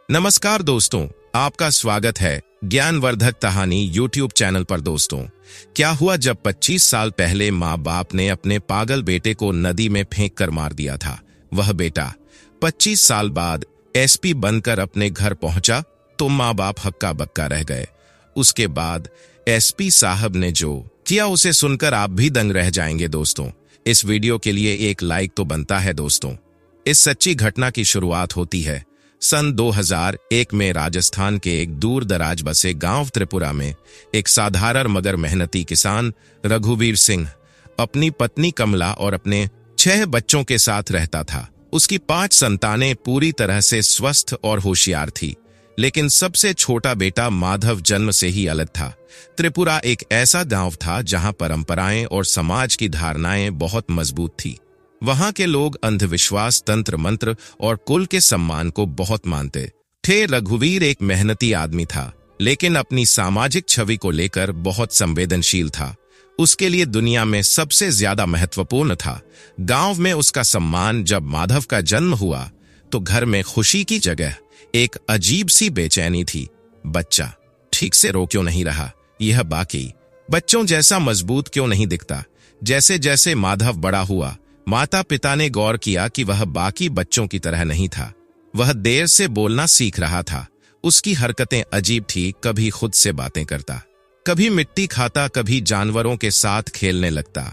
नमस्कार दोस्तों, आपका स्वागत है ज्ञानवर्धक कहानी यूट्यूब चैनल पर। दोस्तों, क्या हुआ जब 25 साल पहले माँ बाप ने अपने पागल बेटे को नदी में फेंक कर मार दिया था। वह बेटा 25 साल बाद एसपी बनकर अपने घर पहुंचा तो माँ बाप हक्का बक्का रह गए। उसके बाद एसपी साहब ने जो किया उसे सुनकर आप भी दंग रह जाएंगे। दोस्तों, इस वीडियो के लिए एक लाइक तो बनता है। दोस्तों, इस सच्ची घटना की शुरुआत होती है सन 2001 में राजस्थान के एक दूर दराज बसे गांव त्रिपुरा में एक साधारण मगर मेहनती किसान रघुवीर सिंह अपनी पत्नी कमला और अपने 6 बच्चों के साथ रहता था। उसकी 5 संतानें पूरी तरह से स्वस्थ और होशियार थी, लेकिन सबसे छोटा बेटा माधव जन्म से ही अलग था। त्रिपुरा एक ऐसा गांव था जहां परंपराएं और समाज की धारणाएं बहुत मजबूत थी। वहां के लोग अंधविश्वास, तंत्र मंत्र और कुल के सम्मान को बहुत मानते थे। रघुवीर एक मेहनती आदमी था, लेकिन अपनी सामाजिक छवि को लेकर बहुत संवेदनशील था। उसके लिए दुनिया में सबसे ज्यादा महत्वपूर्ण था गांव में उसका सम्मान। जब माधव का जन्म हुआ तो घर में खुशी की जगह एक अजीब सी बेचैनी थी। बच्चा ठीक से रो क्यों नहीं रहा? यह बाकी बच्चों जैसा मजबूत क्यों नहीं दिखता? जैसे जैसे माधव बड़ा हुआ, माता पिता ने गौर किया कि वह बाकी बच्चों की तरह नहीं था। वह देर से बोलना सीख रहा था। उसकी हरकतें अजीब थी। कभी खुद से बातें करता, कभी मिट्टी खाता, कभी जानवरों के साथ खेलने लगता।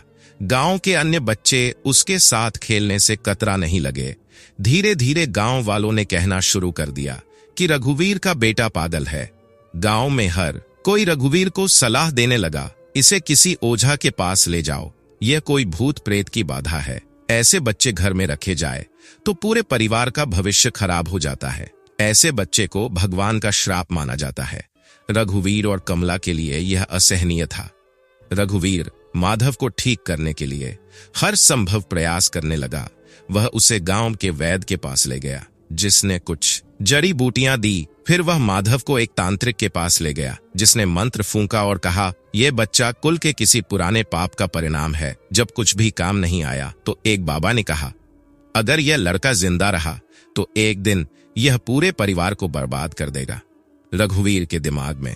गांव के अन्य बच्चे उसके साथ खेलने से कतरा नहीं लगे। धीरे धीरे गांव वालों ने कहना शुरू कर दिया कि रघुवीर का बेटा पागल है। गांव में हर कोई रघुवीर को सलाह देने लगा, इसे किसी ओझा के पास ले जाओ, यह कोई भूत प्रेत की बाधा है। ऐसे बच्चे घर में रखे जाए तो पूरे परिवार का भविष्य खराब हो जाता है। ऐसे बच्चे को भगवान का श्राप माना जाता है। रघुवीर और कमला के लिए यह असहनीय था। रघुवीर माधव को ठीक करने के लिए हर संभव प्रयास करने लगा। वह उसे गांव के वैद्य के पास ले गया, जिसने कुछ जड़ी बूटियां दी। फिर वह माधव को एक तांत्रिक के पास ले गया, जिसने मंत्र फूंका और कहा, यह बच्चा कुल के किसी पुराने पाप का परिणाम है। जब कुछ भी काम नहीं आया तो एक बाबा ने कहा, अगर यह लड़का जिंदा रहा तो एक दिन यह पूरे परिवार को बर्बाद कर देगा। रघुवीर के दिमाग में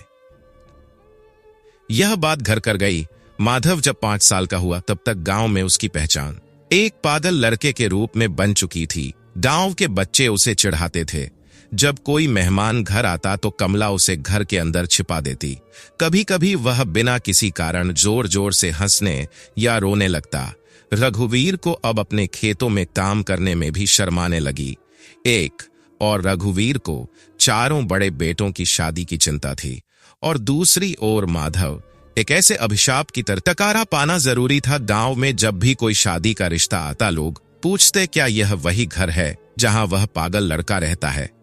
यह बात घर कर गई। माधव जब 5 साल का हुआ तब तक गांव में उसकी पहचान एक पागल लड़के के रूप में बन चुकी थी। गांव के बच्चे उसे चिढ़ाते थे। जब कोई मेहमान घर आता तो कमला उसे घर के अंदर छिपा देती। कभी कभी वह बिना किसी कारण जोर जोर से हंसने या रोने लगता। रघुवीर को अब अपने खेतों में काम करने में भी शर्माने लगी। एक और रघुवीर को 4 बड़े बेटों की शादी की चिंता थी, और दूसरी ओर माधव एक ऐसे अभिशाप की तरह टकारा पाना जरूरी था। गांव में जब भी कोई शादी का रिश्ता आता, लोग पूछते, क्या यह वही घर है जहां वह पागल लड़का रहता है?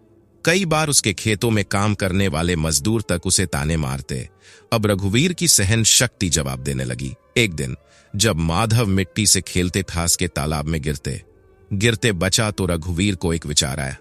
कई बार उसके खेतों में काम करने वाले मजदूर तक उसे ताने मारते। अब रघुवीर की सहन शक्ति जवाब देने लगी। एक दिन जब माधव मिट्टी से खेलते फांस के तालाब में गिरते गिरते बचा तो रघुवीर को एक विचार आया,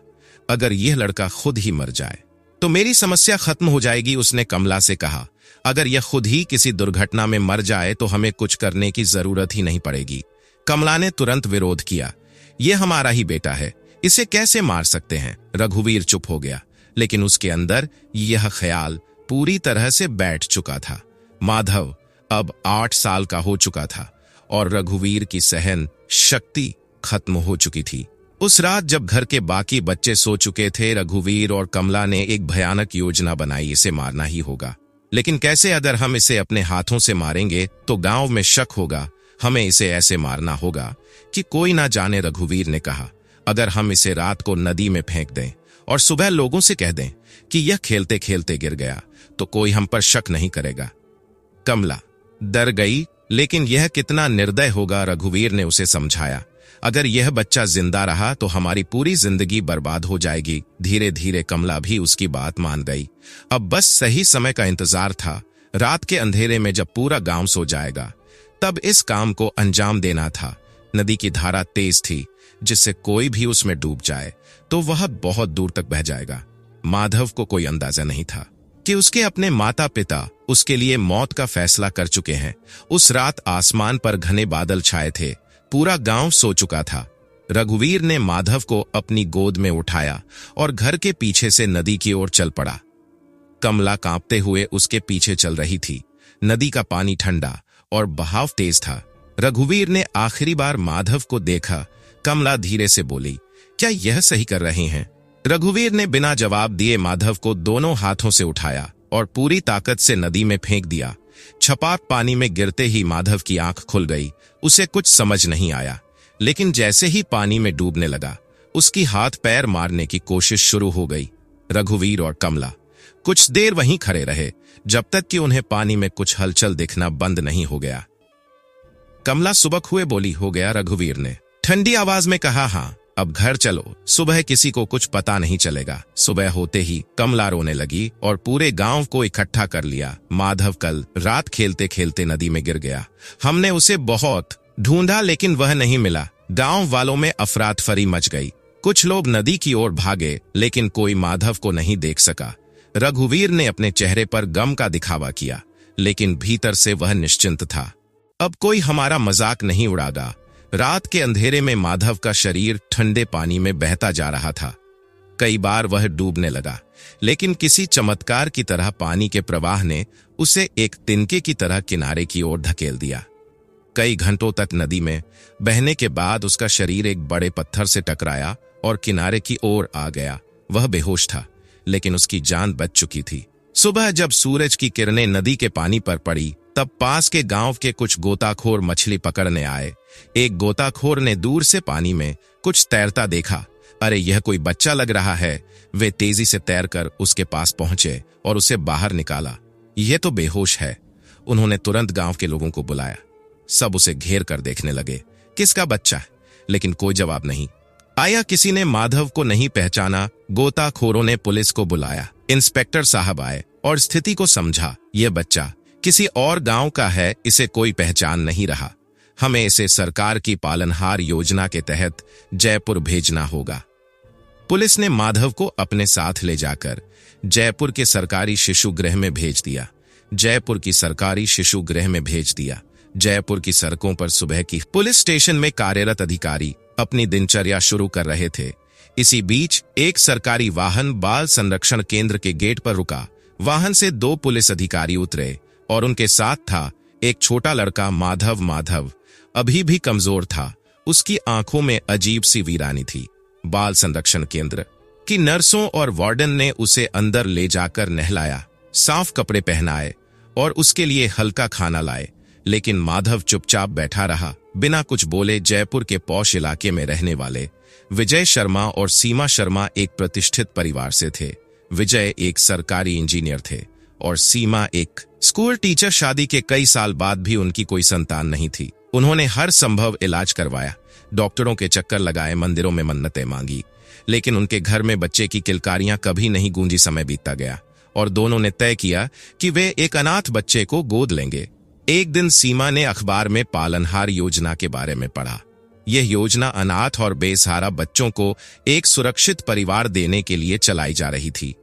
अगर यह लड़का खुद ही मर जाए तो मेरी समस्या खत्म हो जाएगी। उसने कमला से कहा, अगर यह खुद ही किसी दुर्घटना में मर जाए तो हमें कुछ करने की जरूरत ही नहीं पड़ेगी। कमला ने तुरंत विरोध किया, यह हमारा ही बेटा है, इसे कैसे मार सकते हैं? रघुवीर चुप हो गया, लेकिन उसके अंदर यह ख्याल पूरी तरह से बैठ चुका था। माधव अब 8 साल का हो चुका था और रघुवीर की सहन शक्ति खत्म हो चुकी थी। उस रात जब घर के बाकी बच्चे सो चुके थे, रघुवीर और कमला ने एक भयानक योजना बनाई। इसे मारना ही होगा, लेकिन कैसे? अगर हम इसे अपने हाथों से मारेंगे तो गांव में शक होगा। हमें इसे ऐसे मारना होगा कि कोई ना जाने। रघुवीर ने कहा, अगर हम इसे रात को नदी में फेंक दें और सुबह लोगों से कह दें कि यह खेलते खेलते गिर गया तो कोई हम पर शक नहीं करेगा। कमला डर गई, लेकिन यह कितना निर्दय होगा। रघुवीर ने उसे समझाया, अगर यह बच्चा जिंदा रहा तो हमारी पूरी जिंदगी बर्बाद हो जाएगी। धीरे धीरे कमला भी उसकी बात मान गई। अब बस सही समय का इंतजार था। रात के अंधेरे में जब पूरा गांव सो जाएगा तब इस काम को अंजाम देना था। नदी की धारा तेज थी, जिससे कोई भी उसमें डूब जाए तो वह बहुत दूर तक बह जाएगा। माधव को कोई अंदाजा नहीं था कि उसके अपने माता पिता उसके लिए मौत का फैसला कर चुके हैं। उस रात आसमान पर घने बादल छाए थे। पूरा गांव सो चुका था। रघुवीर ने माधव को अपनी गोद में उठाया और घर के पीछे से नदी की ओर चल पड़ा। कमला कांपते हुए उसके पीछे चल रही थी। नदी का पानी ठंडा और बहाव तेज था। रघुवीर ने आखिरी बार माधव को देखा। कमला धीरे से बोली, क्या यह सही कर रहे हैं? रघुवीर ने बिना जवाब दिए माधव को दोनों हाथों से उठाया और पूरी ताकत से नदी में फेंक दिया। छपाक पानी में गिरते ही माधव की आंख खुल गई। उसे कुछ समझ नहीं आया, लेकिन जैसे ही पानी में डूबने लगा, उसकी हाथ पैर मारने की कोशिश शुरू हो गई। रघुवीर और कमला कुछ देर वहीं खड़े रहे, जब तक कि उन्हें पानी में कुछ हलचल दिखना बंद नहीं हो गया। कमला सुबक हुए बोली, हो गया? रघुवीर ने ठंडी आवाज में कहा, हाँ, अब घर चलो, सुबह किसी को कुछ पता नहीं चलेगा। सुबह होते ही कमला रोने लगी और पूरे गांव को इकट्ठा कर लिया। माधव कल रात खेलते खेलते नदी में गिर गया। हमने उसे बहुत ढूंढा, लेकिन वह नहीं मिला। गांव वालों में अफरातफरी मच गई। कुछ लोग नदी की ओर भागे, लेकिन कोई माधव को नहीं देख सका। रघुवीर ने अपने चेहरे पर गम का दिखावा किया, लेकिन भीतर से वह निश्चिंत था। अब कोई हमारा मजाक नहीं उड़ागा। रात के अंधेरे में माधव का शरीर ठंडे पानी में बहता जा रहा था। कई बार वह डूबने लगा, लेकिन किसी चमत्कार की तरह पानी के प्रवाह ने उसे एक तिनके की तरह किनारे की ओर धकेल दिया। कई घंटों तक नदी में बहने के बाद उसका शरीर एक बड़े पत्थर से टकराया और किनारे की ओर आ गया। वह बेहोश था, लेकिन उसकी जान बच चुकी थी। सुबह जब सूरज की किरणें नदी के पानी पर पड़ी, तब पास के गांव के कुछ गोताखोर मछली पकड़ने आए। एक गोताखोर ने दूर से पानी में कुछ तैरता देखा। अरे, यह कोई बच्चा लग रहा है। वे तेजी से तैरकर उसके पास पहुंचे और उसे बाहर निकाला। यह तो बेहोश है। उन्होंने तुरंत गांव के लोगों को बुलाया। सब उसे घेर कर देखने लगे, किसका बच्चा है? लेकिन कोई जवाब नहीं आया। किसी ने माधव को नहीं पहचाना। गोताखोरों ने पुलिस को बुलाया। इंस्पेक्टर साहब आए और स्थिति को समझा। यह बच्चा किसी और गांव का है, इसे कोई पहचान नहीं रहा। हमें इसे सरकार की पालनहार योजना के तहत जयपुर भेजना होगा। पुलिस ने माधव को अपने साथ ले जाकर जयपुर के सरकारी शिशु गृह में भेज दिया। जयपुर की सड़कों पर सुबह की पुलिस स्टेशन में कार्यरत अधिकारी अपनी दिनचर्या शुरू कर रहे थे। इसी बीच एक सरकारी वाहन बाल संरक्षण केंद्र के गेट पर रुका। वाहन से 2 पुलिस अधिकारी उतरे और उनके साथ था एक छोटा लड़का। माधव अभी भी कमजोर था। उसकी आंखों में अजीब सी वीरानी थी। बाल संरक्षण केंद्र की नर्सों और वार्डन ने उसे अंदर ले जाकर नहलाया, साफ कपड़े पहनाए और उसके लिए हल्का खाना लाए, लेकिन माधव चुपचाप बैठा रहा, बिना कुछ बोले। जयपुर के पौष इलाके में रहने वाले विजय शर्मा और सीमा शर्मा एक प्रतिष्ठित परिवार से थे। विजय एक सरकारी इंजीनियर थे और सीमा एक स्कूल टीचर। शादी के कई साल बाद भी उनकी कोई संतान नहीं थी। उन्होंने हर संभव इलाज करवाया, डॉक्टरों के चक्कर लगाए, मंदिरों में मन्नतें मांगी, लेकिन उनके घर में बच्चे की किलकारियां कभी नहीं गूंजी। समय बीतता गया और दोनों ने तय किया कि वे एक अनाथ बच्चे को गोद लेंगे। एक दिन सीमा ने अखबार में पालनहार योजना के बारे में पढ़ा। यह योजना अनाथ और बेसहारा बच्चों को एक सुरक्षित परिवार देने के लिए चलाई जा रही थी।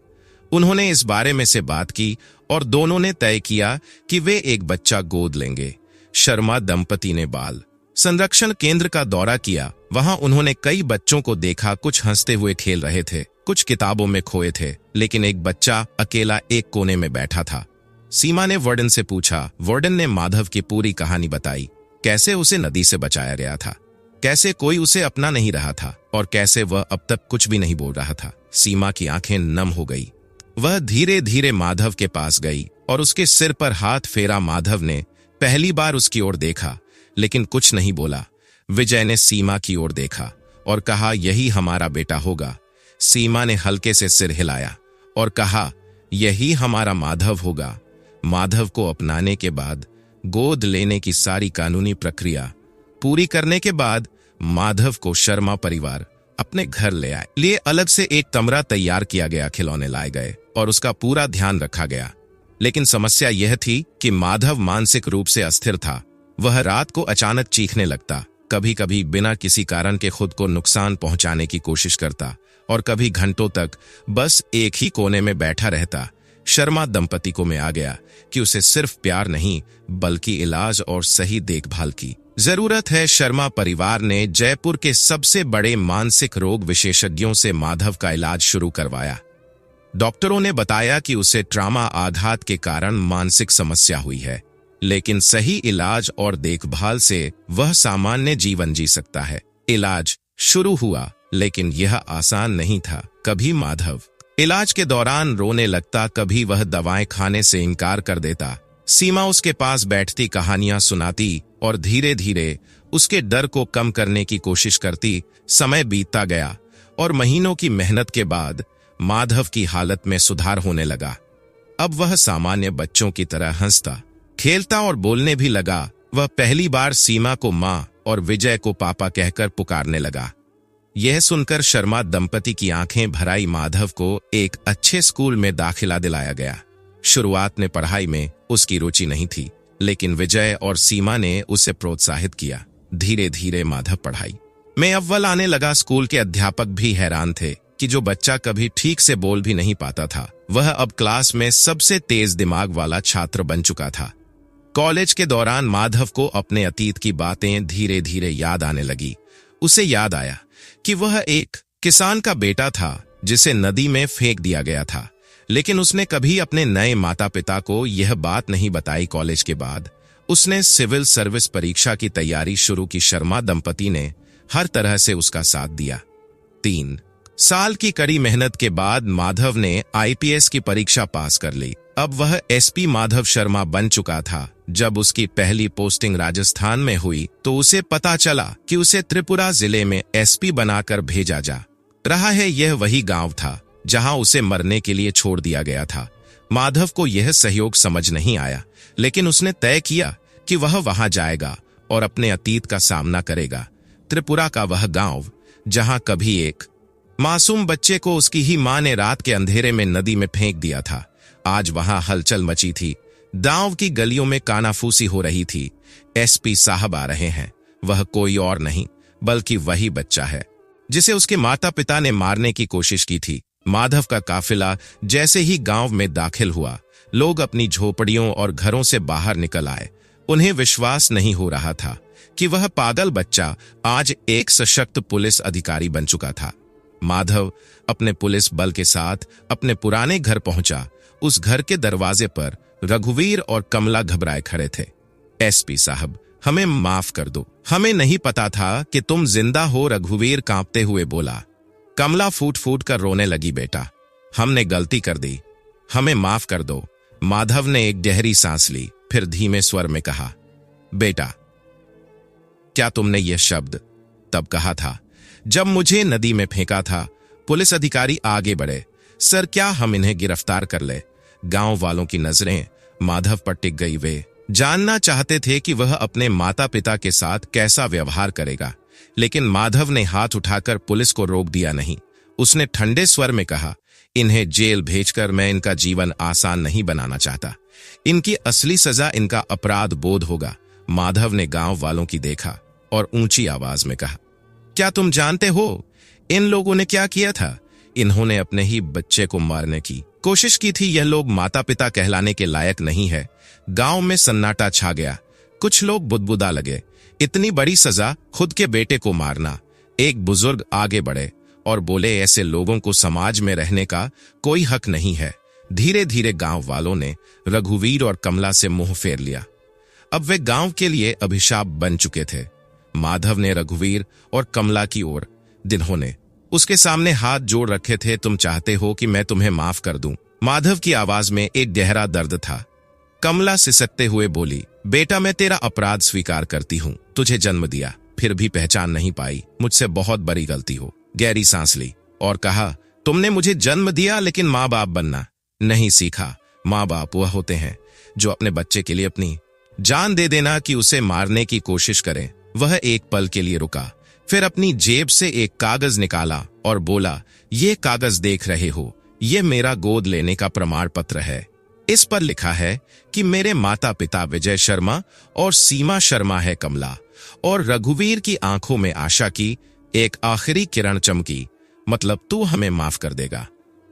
उन्होंने इस बारे में से बात की और दोनों ने तय किया कि वे एक बच्चा गोद लेंगे। शर्मा दंपति ने बाल संरक्षण केंद्र का दौरा किया। वहां उन्होंने कई बच्चों को देखा। कुछ हंसते हुए खेल रहे थे, कुछ किताबों में खोए थे, लेकिन एक बच्चा अकेला एक कोने में बैठा था। सीमा ने वार्डन से पूछा। वार्डन ने माधव की पूरी कहानी बताई, कैसे उसे नदी से बचाया गया था, कैसे कोई उसे अपना नहीं रहा था और कैसे वह अब तक कुछ भी नहीं बोल रहा था। सीमा की आंखें नम हो गई। वह धीरे धीरे माधव के पास गई और उसके सिर पर हाथ फेरा। माधव ने पहली बार उसकी ओर देखा, लेकिन कुछ नहीं बोला। विजय ने सीमा की ओर देखा और कहा, यही हमारा बेटा होगा। सीमा ने हल्के से सिर हिलाया और कहा, यही हमारा माधव होगा। माधव को अपनाने के बाद गोद लेने की सारी कानूनी प्रक्रिया पूरी करने के बाद माधव को शर्मा परिवार अपने घर ले आए। लिए अलग से एक कमरा तैयार किया गया, खिलौने लाए गए और उसका पूरा ध्यान रखा गया। लेकिन समस्या यह थी कि माधव मानसिक रूप से अस्थिर था। वह रात को अचानक चीखने लगता, कभी कभी बिना किसी कारण के खुद को नुकसान पहुंचाने की कोशिश करता और कभी घंटों तक बस एक ही कोने में बैठा रहता। शर्मा दंपति को में आ गया कि उसे सिर्फ प्यार नहीं बल्कि इलाज और सही देखभाल की जरूरत है। शर्मा परिवार ने जयपुर के सबसे बड़े मानसिक रोग विशेषज्ञों से माधव का इलाज शुरू करवाया। डॉक्टरों ने बताया कि उसे ट्रॉमा आघात के कारण मानसिक समस्या हुई है, लेकिन सही इलाज और देखभाल से वह सामान्य जीवन जी सकता है। इलाज शुरू हुआ, लेकिन यह आसान नहीं था। कभी माधव इलाज के दौरान रोने लगता, कभी वह दवाएं खाने से इनकार कर देता। सीमा उसके पास बैठती, कहानियां सुनाती और धीरे धीरे उसके डर को कम करने की कोशिश करती। समय बीतता गया और महीनों की मेहनत के बाद माधव की हालत में सुधार होने लगा। अब वह सामान्य बच्चों की तरह हंसता, खेलता और बोलने भी लगा। वह पहली बार सीमा को मां और विजय को पापा कहकर पुकारने लगा। यह सुनकर शर्मा दंपति की आंखें भर आई। माधव को एक अच्छे स्कूल में दाखिला दिलाया गया। शुरुआत में पढ़ाई में उसकी रुचि नहीं थी, लेकिन विजय और सीमा ने उसे प्रोत्साहित किया। धीरे धीरे माधव पढ़ाई में अव्वल आने लगा। स्कूल के अध्यापक भी हैरान थे कि जो बच्चा कभी ठीक से बोल भी नहीं पाता था, वह अब क्लास में सबसे तेज दिमाग वाला छात्र बन चुका था। कॉलेज के दौरान माधव को अपने अतीत की बातें धीरे धीरे याद आने लगी। उसे याद आया कि वह एक किसान का बेटा था जिसे नदी में फेंक दिया गया था, लेकिन उसने कभी अपने नए माता पिता को यह बात नहीं बताई। कॉलेज के बाद उसने सिविल सर्विस परीक्षा की तैयारी शुरू की। शर्मा दंपति ने हर तरह से उसका साथ दिया। 3 साल की कड़ी मेहनत के बाद माधव ने आईपीएस की परीक्षा पास कर ली। अब वह एसपी माधव शर्मा बन चुका था। जब उसकी पहली पोस्टिंग राजस्थान में हुई तो उसे पता चला कि उसे त्रिपुरा जिले में एसपी बनाकर भेजा जा रहा है। यह वही गांव था जहां उसे मरने के लिए छोड़ दिया गया था। माधव को यह सहयोग समझ नहीं आया, लेकिन उसने तय किया कि वह वहां जाएगा और अपने अतीत का सामना करेगा। त्रिपुरा का वह गांव जहां कभी एक मासूम बच्चे को उसकी ही मां ने रात के अंधेरे में नदी में फेंक दिया था, आज वहां हलचल मची थी। गांव की गलियों में कानाफूसी हो रही थी। एसपी साहब आ रहे हैं। वह कोई और नहीं बल्कि वही बच्चा है जिसे उसके माता पिता ने मारने की कोशिश की थी। माधव का काफिला जैसे ही गांव में दाखिल हुआ, लोग अपनी झोपड़ियों और घरों से बाहर निकल आए। उन्हें विश्वास नहीं हो रहा था कि वह पागल बच्चा आज एक सशक्त पुलिस अधिकारी बन चुका था। माधव अपने पुलिस बल के साथ अपने पुराने घर पहुंचा। उस घर के दरवाजे पर रघुवीर और कमला घबराए खड़े थे। एसपी साहब, हमें माफ कर दो, हमें नहीं पता था कि तुम जिंदा हो, रघुवीर कांपते हुए बोला। कमला फूट फूट कर रोने लगी। बेटा, हमने गलती कर दी, हमें माफ कर दो। माधव ने एक गहरी सांस ली, फिर धीमे स्वर में कहा, बेटा, क्या तुमने यह शब्द तब कहा था जब मुझे नदी में फेंका था? पुलिस अधिकारी आगे बढ़े। सर, क्या हम इन्हें गिरफ्तार कर ले? गांव वालों की नजरें माधव पर टिक गई। वे जानना चाहते थे कि वह अपने माता पिता के साथ कैसा व्यवहार करेगा, लेकिन माधव ने हाथ उठाकर पुलिस को रोक दिया नहीं। उसने ठंडे स्वर में कहा, इन्हें जेल भेजकर मैं इनका जीवन आसान नहीं बनाना चाहता। इनकी असली सजा इनका अपराध बोध होगा। माधव ने गांव वालों की देखा और ऊंची आवाज में कहा, क्या तुम जानते हो इन लोगों ने क्या किया था? इन्होंने अपने ही बच्चे को मारने की कोशिश की थी। यह लोग माता पिता कहलाने के लायक नहीं है। गांव में सन्नाटा छा गया। कुछ लोग बुदबुदा लगे, इतनी बड़ी सजा, खुद के बेटे को मारना। एक बुजुर्ग आगे बढ़े और बोले, ऐसे लोगों को समाज में रहने का कोई हक नहीं है। धीरे धीरे गांव वालों ने रघुवीर और कमला से मुंह फेर लिया। अब वे गांव के लिए अभिशाप बन चुके थे। माधव ने रघुवीर और कमला की ओर, जिन्होंने उसके सामने हाथ जोड़ रखे थे, तुम चाहते हो कि मैं तुम्हें माफ कर दूं? माधव की आवाज में एक गहरा दर्द था। कमला सिसकते हुए बोली, बेटा, मैं तेरा अपराध स्वीकार करती हूं। तुझे जन्म दिया, फिर भी पहचान नहीं पाई, मुझसे बहुत बड़ी गलती हो। गहरी सांस ली और कहा, तुमने मुझे जन्म दिया लेकिन माँ बाप बनना नहीं सीखा। माँ बाप वह होते हैं जो अपने बच्चे के लिए अपनी जान दे देना कि उसे मारने की कोशिश करें। वह एक पल के लिए रुका, फिर अपनी जेब से एक कागज निकाला और बोला, ये कागज देख रहे हो, ये मेरा गोद लेने का प्रमाण पत्र है। इस पर लिखा है कि मेरे माता पिता विजय शर्मा और सीमा शर्मा है। कमला और रघुवीर की आंखों में आशा की एक आखिरी किरण चमकी। मतलब तू हमें माफ कर देगा?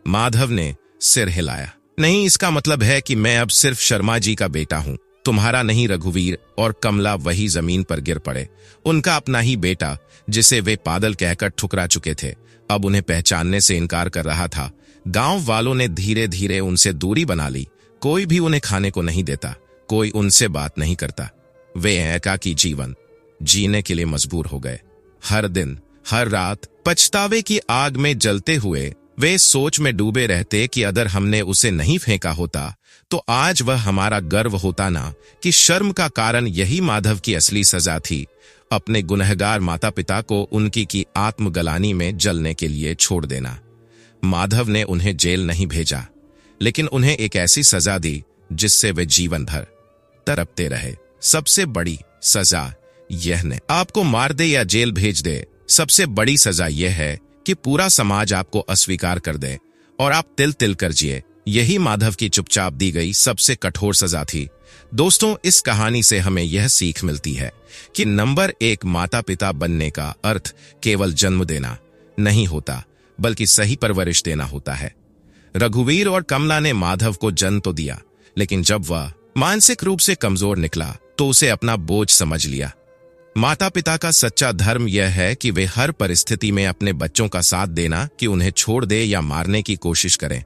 माधव ने सिर हिलाया। नहीं, इसका मतलब है कि मैं अब सिर्फ शर्मा जी का बेटा हूं, तुम्हारा नहीं। रघुवीर और कमला वही जमीन पर गिर पड़े। उनका अपना ही बेटा, जिसे वे पागल कहकर ठुकरा चुके थे, अब उन्हें पहचानने से इनकार कर रहा था। गांव वालों ने धीरे धीरे उनसे दूरी बना ली। कोई भी उन्हें खाने को नहीं देता, कोई उनसे बात नहीं करता। वे एकाकी जीवन जीने के लिए मजबूर हो गए। हर दिन, हर रात पछतावे की आग में जलते हुए वे सोच में डूबे रहते कि अगर हमने उसे नहीं फेंका होता तो आज वह हमारा गर्व होता ना। कि शर्म का कारण यही माधव की असली सजा थी, अपने गुनहगार माता पिता को उनकी की आत्मगलानी में जलने के लिए छोड़ देना। माधव ने उन्हें जेल नहीं भेजा, लेकिन उन्हें एक ऐसी सजा दी जिससे वे जीवन भर तड़पते रहे। सबसे बड़ी सजा यह नहीं आपको मार दे या जेल भेज दे, सबसे बड़ी सजा यह है कि पूरा समाज आपको अस्वीकार कर दे और आप तिल तिल कर जिए। यही माधव की चुपचाप दी गई सबसे कठोर सजा थी। दोस्तों, इस कहानी से हमें यह सीख मिलती है कि नंबर 1, माता पिता बनने का अर्थ केवल जन्म देना नहीं होता, बल्कि सही परवरिश देना होता है। रघुवीर और कमला ने माधव को जन्म तो दिया, लेकिन जब वह मानसिक रूप से कमजोर निकला तो उसे अपना बोझ समझ लिया। माता पिता का सच्चा धर्म यह है कि वे हर परिस्थिति में अपने बच्चों का साथ देना, कि उन्हें छोड़ दे या मारने की कोशिश करें।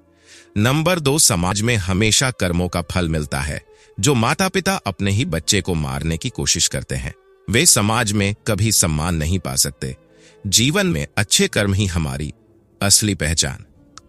नंबर 2, समाज में हमेशा कर्मों का फल मिलता है। जो माता पिता अपने ही बच्चे को मारने की कोशिश करते हैं, वे समाज में कभी सम्मान नहीं पा सकते। जीवन में अच्छे कर्म ही हमारी असली पहचान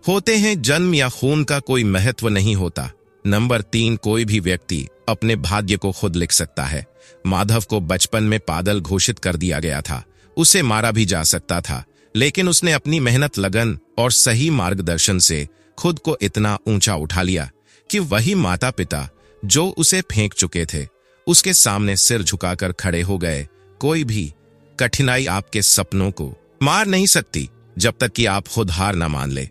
होते हैं। जन्म या खून का कोई महत्व नहीं होता। नंबर 3, कोई भी व्यक्ति अपने भाग्य को खुद लिख सकता है। माधव को बचपन में पागल घोषित कर दिया गया था, उसे मारा भी जा सकता था, लेकिन उसने अपनी मेहनत, लगन और सही मार्गदर्शन से खुद को इतना ऊंचा उठा लिया कि वही माता पिता जो उसे फेंक चुके थे, उसके सामने सिर झुकाकर खड़े हो गए। कोई भी कठिनाई आपके सपनों को मार नहीं सकती जब तक कि आप खुद हार ना मान ले।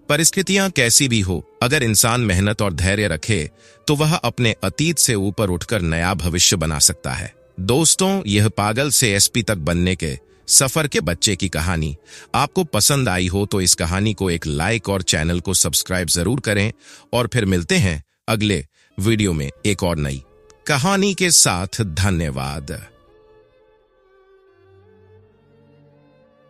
परिस्थितियां कैसी भी हो, अगर इंसान मेहनत और धैर्य रखे तो वह अपने अतीत से ऊपर उठकर नया भविष्य बना सकता है। दोस्तों, यह पागल से एसपी तक बनने के सफर के बच्चे की कहानी आपको पसंद आई हो तो इस कहानी को एक लाइक और चैनल को सब्सक्राइब जरूर करें। और फिर मिलते हैं अगले वीडियो में एक और नई कहानी के साथ। धन्यवाद।